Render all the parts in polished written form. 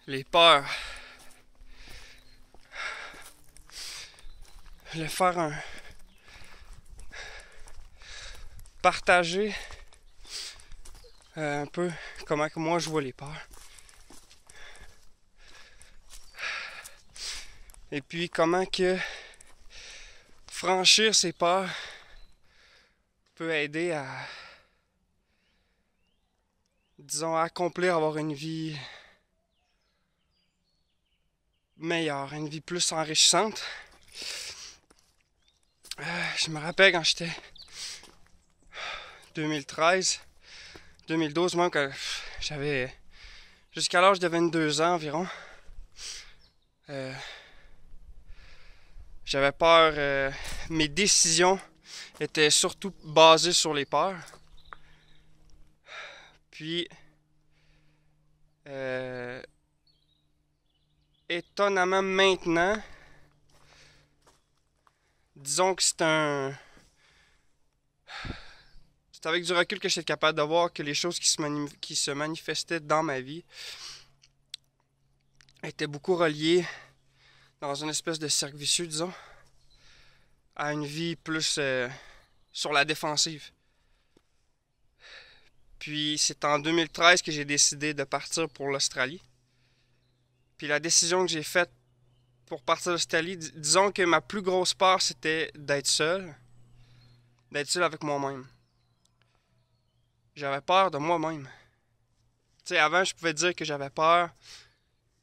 les peurs. Le faire un partager un peu comment que moi je vois les peurs. Et puis comment que franchir ces peurs peut aider à, disons, accomplir, avoir une vie meilleure, une vie plus enrichissante. Je me rappelle quand j'étais 2013, 2012 même, quand j'avais jusqu'à l'âge de 22 ans environ. Euh, J'avais peur, mes décisions étaient surtout basées sur les peurs. Puis, euh, étonnamment maintenant, disons que c'est avec du recul que j'étais capable de voir que les choses qui se manifestaient dans ma vie étaient beaucoup reliées dans une espèce de cercle vicieux, disons, à une vie plus sur la défensive. Puis c'est en 2013 que j'ai décidé de partir pour l'Australie. Puis la décision que j'ai faite pour partir de l'Australie, disons que ma plus grosse peur, c'était d'être seul avec moi-même. J'avais peur de moi-même. Tu sais, avant, je pouvais dire que j'avais peur,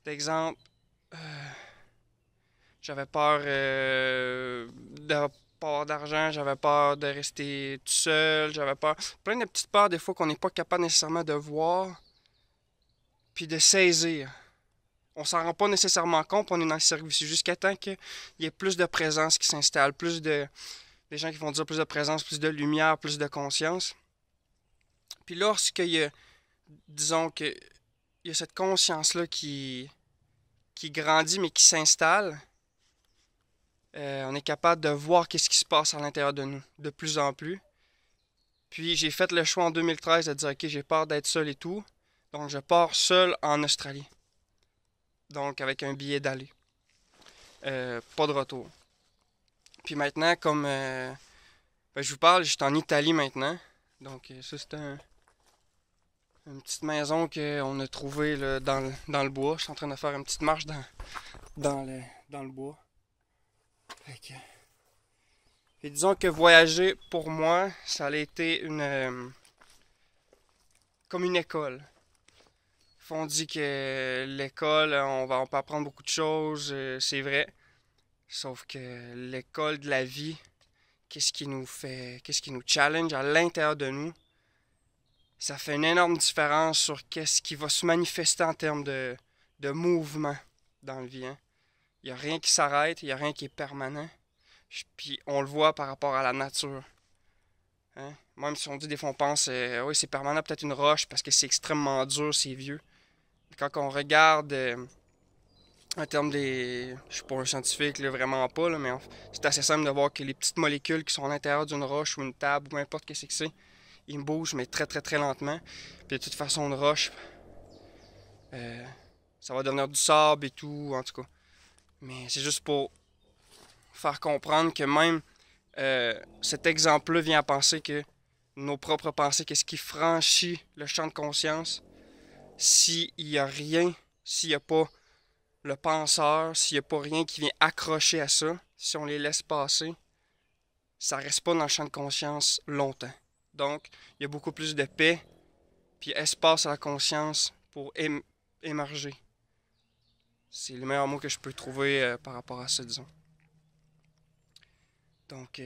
d'exemple, j'avais peur de pas avoir d'argent, j'avais peur de rester tout seul, j'avais peur. Plein de petites peurs des fois qu'on n'est pas capable nécessairement de voir, puis de saisir. On s'en rend pas nécessairement compte, on est dans le service jusqu'à temps qu'il y ait plus de présence qui s'installe, plus de des gens qui vont dire plus de présence, plus de lumière, plus de conscience. Puis lorsqu'il y a, disons que il y a cette conscience-là qui grandit mais qui s'installe, on est capable de voir qu'est-ce qui se passe à l'intérieur de nous, de plus en plus. Puis j'ai fait le choix en 2013 de dire ok, j'ai peur d'être seul et tout, donc je pars seul en Australie. Donc avec un billet d'aller. Pas de retour. Puis maintenant, comme ben, je vous parle, je suis en Italie maintenant. Donc ça c'est une petite maison qu'on a trouvée là, dans le bois. Je suis en train de faire une petite marche dans, le, dans le bois. Fait que... Et disons que voyager, pour moi, ça a été comme une école. On dit que l'école, on peut apprendre beaucoup de choses, c'est vrai. Sauf que l'école de la vie, qu'est-ce qui nous challenge à l'intérieur de nous, ça fait une énorme différence sur qu'est-ce qui va se manifester en termes de mouvement dans la vie. Hein. Il n'y a rien qui s'arrête, il n'y a rien qui est permanent. Puis on le voit par rapport à la nature. Hein? Même si on dit des fois on pense oui c'est permanent peut-être une roche parce que c'est extrêmement dur, c'est vieux. Mais quand on regarde en termes des. Je suis pas un scientifique là, vraiment pas, là, mais c'est assez simple de voir que les petites molécules qui sont à l'intérieur d'une roche ou une table ou n'importe ce que c'est, ils bougent mais très très très lentement. Puis de toute façon une roche, euh, ça va devenir du sable et tout, en tout cas. Mais c'est juste pour faire comprendre que même cet exemple-là vient à penser que nos propres pensées, qu'est-ce qui franchit le champ de conscience, s'il n'y a rien, s'il n'y a pas le penseur, s'il n'y a pas rien qui vient accrocher à ça, si on les laisse passer, ça reste pas dans le champ de conscience longtemps. Donc, il y a beaucoup plus de paix, puis espace à la conscience pour émerger. C'est le meilleur mot que je peux trouver par rapport à ça, disons. Donc,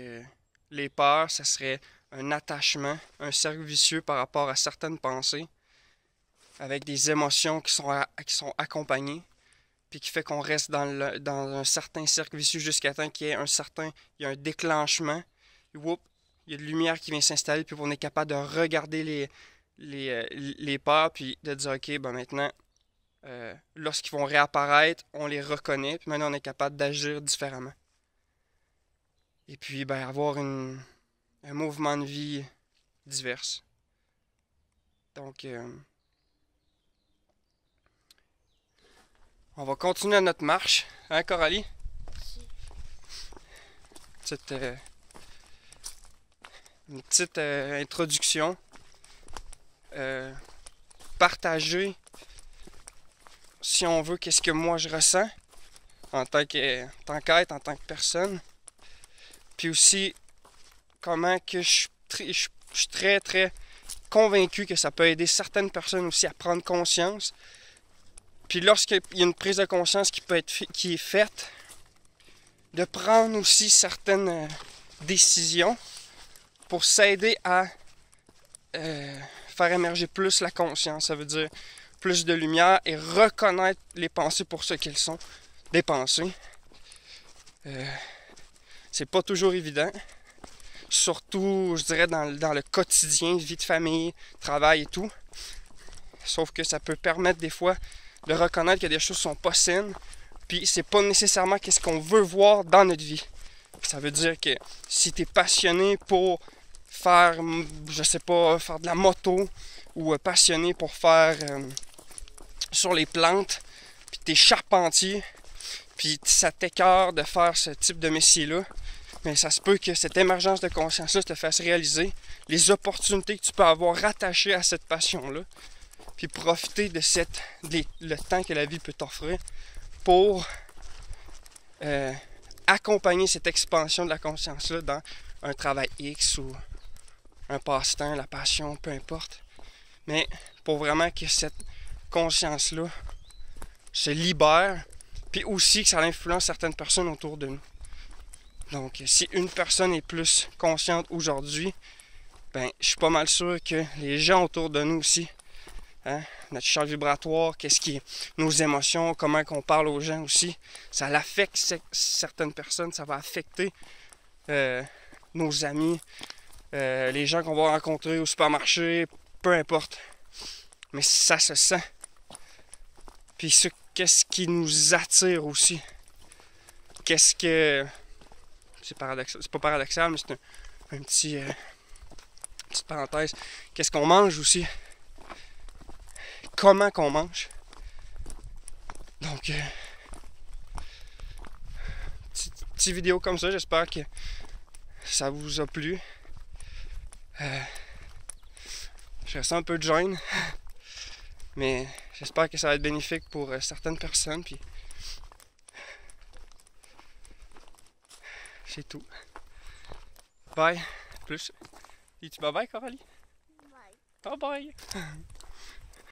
les peurs, ça serait un attachement, un cercle vicieux par rapport à certaines pensées, avec des émotions qui sont accompagnées, puis qui fait qu'on reste dans un certain cercle vicieux jusqu'à temps qu'il y ait il y a un déclenchement, et whoop, il y a de lumière qui vient s'installer, puis on est capable de regarder les peurs, puis de dire, ok, ben maintenant, lorsqu'ils vont réapparaître, on les reconnaît, puis maintenant on est capable d'agir différemment. Et puis, ben, avoir un mouvement de vie divers. Donc, On va continuer notre marche, hein Coralie? Petite, une petite introduction. Partager, si on veut, qu'est-ce que moi je ressens en tant qu'être, en tant que personne. Puis aussi, comment que je suis très, très convaincu que ça peut aider certaines personnes aussi à prendre conscience. Puis lorsqu'il y a une prise de conscience qui est faite, de prendre aussi certaines décisions pour s'aider à faire émerger plus la conscience. Ça veut dire plus de lumière et reconnaître les pensées pour ce qu'elles sont, des pensées. C'est pas toujours évident. Surtout, je dirais, dans le quotidien, vie de famille, travail et tout. Sauf que ça peut permettre des fois de reconnaître que des choses sont pas saines. Puis c'est pas nécessairement qu'est-ce qu'on veut voir dans notre vie. Ça veut dire que si tu es passionné pour faire, je sais pas, faire de la moto ou passionné pour faire sur les plantes, puis tu es charpentier, puis ça t'écœure de faire ce type de métier-là, mais ça se peut que cette émergence de conscience-là te fasse réaliser les opportunités que tu peux avoir rattachées à cette passion-là, puis profiter de le temps que la vie peut t'offrir pour accompagner cette expansion de la conscience-là dans un travail X ou un passe-temps, la passion, peu importe. Mais pour vraiment que cette conscience-là se libère, puis aussi que ça influence certaines personnes autour de nous. Donc, si une personne est plus consciente aujourd'hui, ben, je suis pas mal sûr que les gens autour de nous aussi, hein, notre champ vibratoire, qu'est-ce qui est nos émotions, comment qu'on parle aux gens aussi, ça l'affecte certaines personnes, ça va affecter nos amis, les gens qu'on va rencontrer au supermarché, peu importe. Mais ça se sent. Puis qu'est-ce qui nous attire aussi? Qu'est-ce que... C'est paradoxal, c'est pas paradoxal, mais c'est un petit... petite parenthèse. Qu'est-ce qu'on mange aussi? Comment qu'on mange? Donc, petite vidéo comme ça, j'espère que ça vous a plu. Je ressens un peu de gêne, mais j'espère que ça va être bénéfique pour certaines personnes. Puis c'est tout. Bye. Plus. Dis-tu bye bye, Coralie? Bye. Bye bye.